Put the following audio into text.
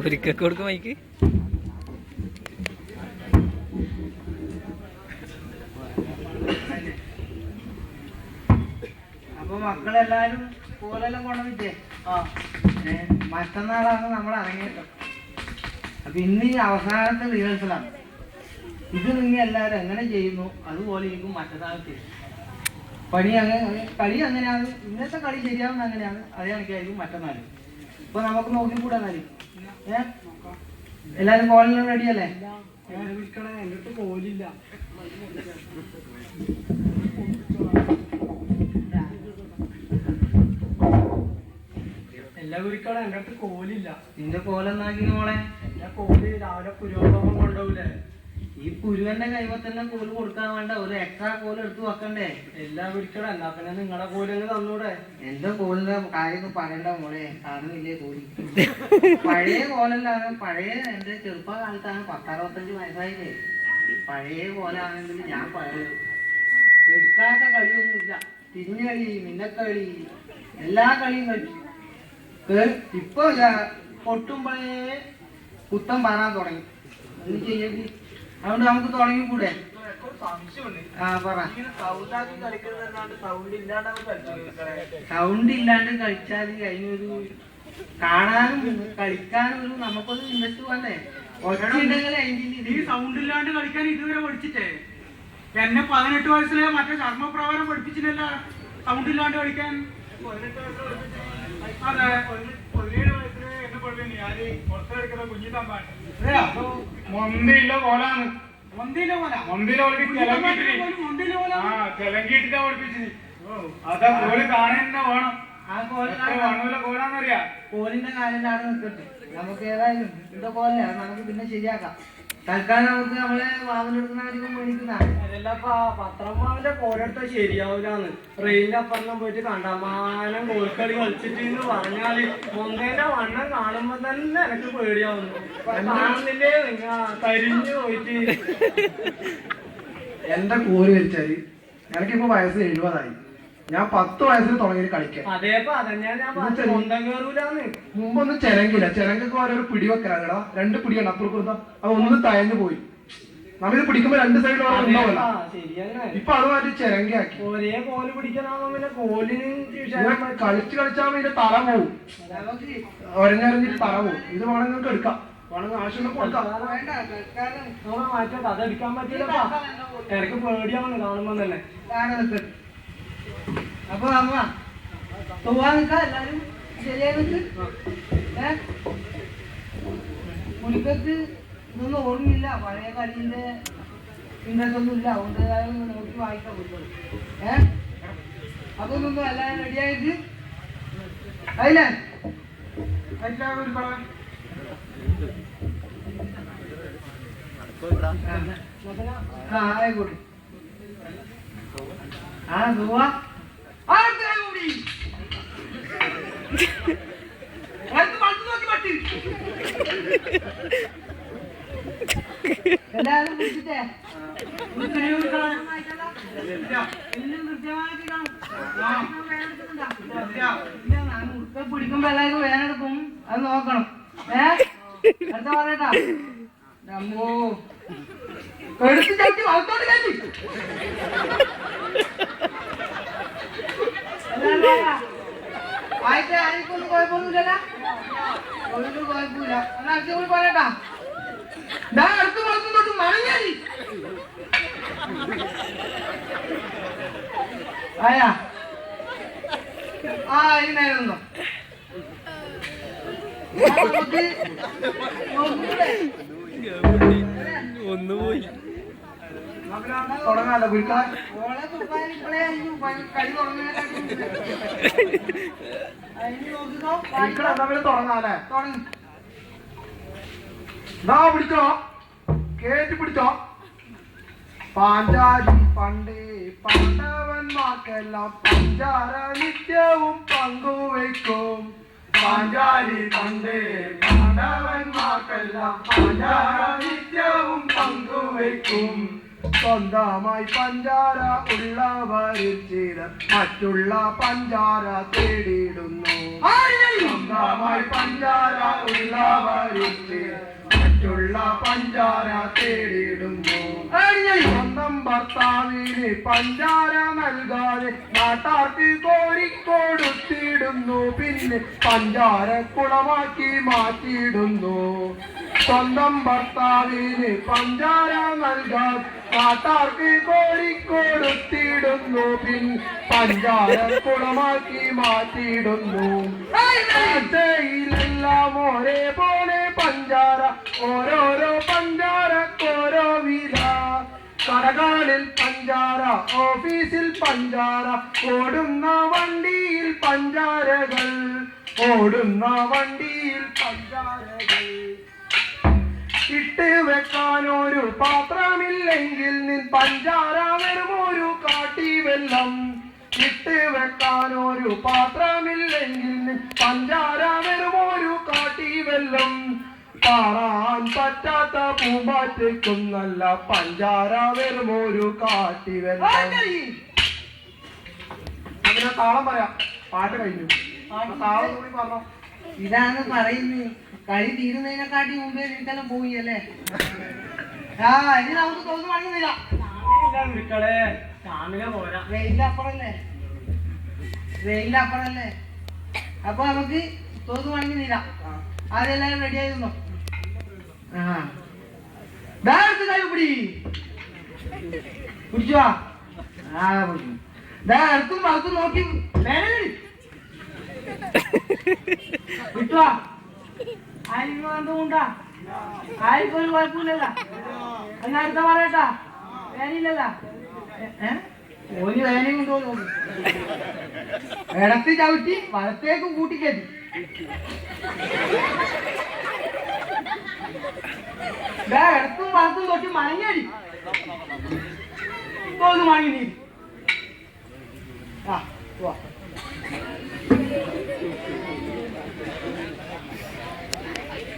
ഒരിക്കൊക്കെ കൊടുക്കും മൈക്ക്. അപ്പൊ മക്കളെല്ലാരും കോലെല്ലാം കൊണ്ടുവന്നിട്ടേ മറ്റന്നാളാണ് നമ്മൾ ഇറങ്ങിയത്. അപ്പൊ ഇന്ന് ഈ അവസാനത്തെ റിഹേഴ്സലാണ്. ഇത് നിങ്ങൾ എല്ലാവരും എങ്ങനെ ചെയ്യുന്നു അതുപോലെ ഇരിക്കും മറ്റന്നാൾ ചെയ്യും. പണി അങ്ങനെ കളി അങ്ങനെയാണ്. ഇന്നത്തെ കളി ശരിയാവുന്ന അങ്ങനെയാണ്. അതേ കണക്കായിരിക്കും മറ്റന്നാൾ. ഇപ്പൊ നമുക്ക് നോക്കിക്കൂടാ എന്നാല്. എല്ലാരും കോലിനും റെഡിയല്ലേ? എന്നിട്ട് കോലില്ല. എല്ലാ കുരിക്കളും എൻ്റെ അടുത്ത് കോലില്ല. നിന്റെ കോലെന്നാക്കി മോളെ. എല്ലാ കോല് രാവിലെ പുരോഗമനം കൊണ്ടുപോകില്ലേ? ഈ പുരുവന്റെ കൈവ തന്നെ കോല് കൊടുക്കാൻ വേണ്ട ഒരു എക്സ്ട്രാ കോല് എടുത്ത് വെക്കണ്ടേ? എല്ലാ കുരിക്കളും എന്നാ പിന്നെ നിങ്ങളെ കോലങ്ങ് തന്നൂടെ? എന്റെ കോലിന്റെ കാര്യം പറയണ്ട മോളെ. കാണുന്നില്ലേ കോലി? പഴയ കോലല്ലാണ്. പഴയ എന്റെ ചെറുപ്പകാലത്താണ്. 10-65 വയസ്സായില്ലേ. ഈ പഴയ കോലാണെങ്കിൽ ഞാൻ പറയുന്നത് എടുക്കാത്ത കളിയൊന്നുമില്ല. തിരിഞ്ഞ കളി, മിന്നക്കളി, എല്ലാ കളിയും കളിച്ചു. ഇപ്പൊ പൊട്ടുമ്പോഴേ കുത്തം പാറാൻ തുടങ്ങി. എന്ത് ചെയ്യേണ്ടി? അതുകൊണ്ട് നമുക്ക് തുടങ്ങിക്കൂടെ? ആ പറ. സൗണ്ട് ഇല്ലാണ്ട് കളിച്ചാൽ അതിനൊരു കാണാനും കളിക്കാനും ഒരു നമുക്കൊരു ഇൻട്രസ്റ്റ് വേണ്ടേ? ഈ സൗണ്ട് ഇല്ലാണ്ട് കളിക്കാൻ ഇതുവരെ പഠിച്ചിട്ടേ എന്നെ 18 വയസ്സിലെ മറ്റേ കർമ്മപ്രകാരം പഠിപ്പിച്ചില്ല. സൗണ്ട് ഇല്ലാണ്ട് കളിക്കാൻ 18 അതെ 17 വയസ്സില് എന്നെ പഠിപ്പിക്കുന്നു. ഞാന് പുറത്തെടുക്കുന്ന കുഞ്ഞിത്തമ്പാണ്. മൊന്തിയില്ല കോലാണ്. മൊന്തിയിലെ കോല ചെലങ്കിട്ടിട്ടാ പഠിപ്പിച്ചത്. അതാ കോല് കാണുന്ന വേണം. ആ കോലാന്നറിയാ. കോലിന്റെ കാലിലാണ് നിൽക്കട്ടെ. നമുക്ക് ഏതായാലും ഇതിന്റെ കോലല്ലേ, അത് നമുക്ക് പിന്നെ ശരിയാക്കാം. തൽക്കാലം നമുക്ക് നമ്മളെ വാവിലെടുക്കുന്ന മേടിക്കുന്ന പത്രമാവിന്റെ കോലെടുത്ത ശരിയാവൂലാന്ന്. ട്രെയിനിന്റെ അപ്പുറം പോയിട്ട് കണ്ടമാനം കോൽക്കളി കളിച്ചിട്ട് പറഞ്ഞാല് മൊന്തേന്റെ വണ്ണം കാണുമ്പോ തന്നെ എനിക്ക് പേടിയാവുന്നു. കാണുന്നില്ലേ നിങ്ങ കരിഞ്ഞു പോയിട്ട്. എന്റെ കോല് വെച്ചാല് എനിക്കിപ്പോ വയസ്സ് 70 ഞാൻ 10 വയസ്സിൽ തുടങ്ങി കളിക്കാൻ. അതേപ്പോ അതന്നെ ഞാൻ സ്വന്തം കയറൂലാന്ന്. മുമ്പൊന്നും ചെലങ്കില്ല. ചെലങ്കൊക്കെ ഓരോ പിടി വെക്കലാ. 2 പിടിയാണ് അപ്പുറം. അത് ഒന്ന് തയഞ്ഞു പോയി. നമ്മളിത് പിടിക്കുമ്പോ 2 സൈഡിൽ ഉണ്ടാവില്ല. ഇപ്പൊ അത് മാറ്റി ചെലങ്കയാക്കി. ഒരേ കോല് പിടിക്കാനാവുമ്പോ പിന്നെ കോലിന് കളിച്ചാൽ ഇതിന്റെ തല പോവും. ഒരഞ്ഞറിഞ്ഞിട്ട് തല പോവും. ഇത് വേണം നിങ്ങൾക്ക് എടുക്കാം. വേണമെങ്കിൽ ആവശ്യം കൊടുക്കാം. മാറ്റട്ടെ. അതെടുക്കാൻ പറ്റില്ലപ്പാ. എനിക്ക് പേടിയാവുന്നു കാണുമ്പോ തന്നെ. അപ്പൊ അമ്മ പോവാൻ നിൽക്കാം. എല്ലാരും ശരിയായി നിൽക്ക്. പുലിക്കത്ത് ഇതൊന്നും ഓർമ്മയില്ല. പഴയ കളിന്റെ ഇൻട്രസ്റ്റ് ഒന്നും ഇല്ല. അതുകൊണ്ട് നോക്കി വായിക്കാൻ പറ്റുള്ളൂ. അപ്പൊ ഒന്നും എല്ലാരും റെഡിയായിട്ട് അതില്ലേ ആയിക്കോട്ടെ. ആ പോവാ. എല്ലാരും വിളിച്ചിട്ടേ പിടിക്കുമ്പോ എല്ലാവർക്കും വേനെടുക്കും. അത് നോക്കണം. അടുത്ത പറയട്ടാ. അമ്മോ എടുത്ത് ചവിട്ടി വളർത്തോട്ട് കയറ്റി. ആയിട്ട് ആർക്കൊന്നും കുഴപ്പമൊന്നുമില്ലല്ലോ. ഒരു കുഴപ്പമില്ല. എന്നാ അടുത്ത കൂടി പറയട്ടാ. ഞാൻ അടുത്ത മാസം തൊട്ട് മറിഞ്ഞാടി ആയാ. ആ ഈ നേരം ഒന്നോ ഒന്നുപോയി തുടങ്ങാലോ. കുരിക്കാൻ കളി തുടങ്ങാല്ലേ? തുടങ്ങി പിടിച്ചോ. കേട്ടി പിടിച്ചോ. പാഞ്ചാലി പണ്ടേ പാണ്ഡവന്മാർക്കെല്ലാം പഞ്ചാര നിത്യവും പങ്കുവയ്ക്കും. പാഞ്ചാലി പണ്ടേ പാണ്ഡവന്മാർക്കെല്ലാം പഞ്ചാര നിത്യവും പങ്കുവെക്കും. സ്വന്തമായി പഞ്ചാര ഉള്ളവരിൽ ചിലർ മറ്റുള്ള പഞ്ചാര തേടിയിടുന്നു. സ്വന്തമായി പഞ്ചാര ഉള്ളവരിൽ ചിലർ മറ്റുള്ള പഞ്ചാര തേടിയിടുന്നു. സ്വന്തം ഭർത്താവിന് പഞ്ചാര നൽകാതെ നാട്ടാർക്ക് കോരിക്കൊടുത്തിടുന്നു. പിന്നെ പഞ്ചാര കുളമാക്കി മാറ്റിയിടുന്നു. സ്വന്തം ഭർത്താവിന് പഞ്ചാര നൽകാതെ നാട്ടാർക്ക് കോരിക്കൊടുത്തിടുന്നു. പിന്നെ പഞ്ചാര കുളമാക്കി മാറ്റിയിടുന്നു. എല്ലാം ഒരേപോലെ പഞ്ചാര, ഓരോരോ പഞ്ചാരക്കോരോ വില. കടകളിൽ പഞ്ചാര, ഓഫീസിൽ പഞ്ചാര, ഓടുന്ന വണ്ടിയിൽ പഞ്ചാരകൾ, ഓടുന്ന വണ്ടിയിൽ പഞ്ചാരകൾ. ഇട്ട് വെക്കാനൊരു പാത്രമില്ലെങ്കിൽ നിൻ പഞ്ചാര വെറുമൊരു കാട്ടി വെള്ളം. ഇട്ട് വെക്കാനൊരു പാത്രമില്ലെങ്കിൽ നിൻ പഞ്ചാര വെറുമൊരു കാട്ടി വെള്ളം. കാണാൻ പറ്റാത്ത പൂമ്പാറ്റയ്ക്കും നല്ല പഞ്ചാര വെറുമൊരു കാട്ടി വെള്ളം. അങ്ങനെ താളം പറയാം. പാട്ട് കഴിഞ്ഞു. താളം കൂടി പറഞ്ഞോ. ഇതാണ് പറയുന്നത്. കളി തീരുന്നതിനെക്കാട്ടി മുമ്പേ നിൽക്കാനും പോയി അല്ലേ? ഇനി നമുക്ക് തോന്നു വാങ്ങിയില്ല. മക്കളെ രാവിലെ പോരാ. വെയിലപ്പുറല്ലേ, വെയിലപ്പുറല്ലേ. അപ്പൊ നമുക്ക് തോന്നു വാങ്ങിക്കുന്നില്ല. അതെല്ലാരും റെഡി ആയിരുന്നു. പിടി പിടിച്ചോ. അടുത്തും വലത്തും നോക്കി കിട്ടുവാ. ആയിരിക്കും എന്തുകൊണ്ടാ? ആയിരിക്കും ഒരു കുഴപ്പമില്ലല്ല. എന്നാ അടുത്ത പറയട്ടാ. വേനയില്ലല്ല. ഒരു വേനയും കൊണ്ടു ഇടത്ത് ചവിട്ടി വലത്തേക്ക് കൂട്ടിക്കറ്റി. ഇടത്തും വലത്തും തൊട്ടി മണങ്ങടി. തോന്നു മണങ്ങി നീ. ആ